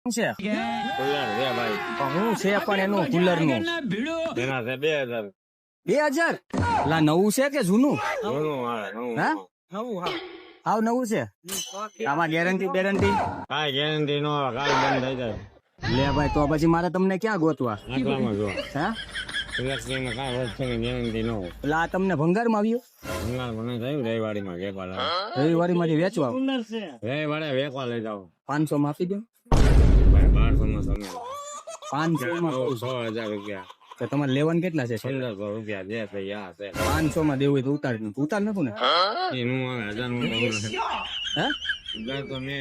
છે કુલર છે ભાઈ. હું છે પણ એનું કુલર નું એના છે 2000. 2000 લા નવું છે કે જૂનું? જૂનું આવે, નવું. હા હાવ નવું છે. આમાં ગેરંટી બેરંટી કાંઈ ગેરંટી નો આવે, કાલ બંધ થઈ જાય. લે ભાઈ તો પછી મારે તમને ક્યાં ગોતવા? આટલામાં જો હા ઇલેક્ટ્રિકમાં કાંઈ વસ્તુની ગેરંટી ન હોય. લા તમને ભંગારમાં આવ્યું ભંગાર મને થયું રવિવારીમાં વેચવા લાવે. રવિવારી માંથી વેચવા રવિવારે વેચવા લઈ જાઓ. 500 માં આપી દો. ભાઈ 1200 માં તમે 500 માં 6000 રૂપિયા, તો તમારે લેવાનું કેટલા છે? 1500 રૂપિયા જે છે ઈ આ છે. 500 માં દેવું હોય તો ઉતાર નાખું ને. એનું આવે 1000 નું કહું નથી. હે 1000 તો મેં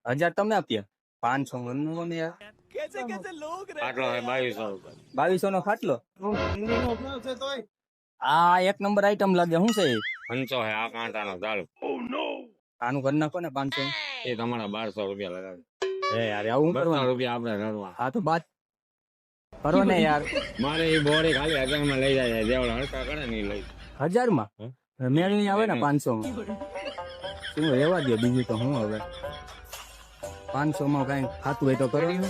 1000 તમને આપ્યા, 500 નો ને યાર. આટલો છે 2200 રૂપિયા. 2200 નો ખાટલો. આ એક નંબર આઈટમ લાગે. શું છે એ? પંચો છે આ કાંટાનો દારૂ. આનું કરી નાખો ને 500. એ તમારા 1200 રૂપિયા લગાવે. એ યાર આવું 1200 કરવાનું. રૂપિયા આપણે કરવા. હા તો બાત કરો ને યાર. મારે એ બોરી ખાલી 1000 માં લઈ જાય, જેવડા હડકા કરે ને ઈ લઈ. 1000 માં મેળવી આવે ને 500 માં. શું રેવા દે બીજું તો હું હવે 500 માં કઈ ખાતું હોય તો કરો ને.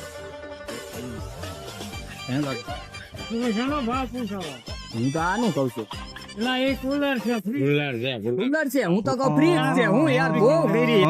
હે બાકી હું તો આનું કઉ છું. કુલર છે. કુલર છે હું તો કહું ફ્રીજ છે. હું યાર બહુ ફ્રી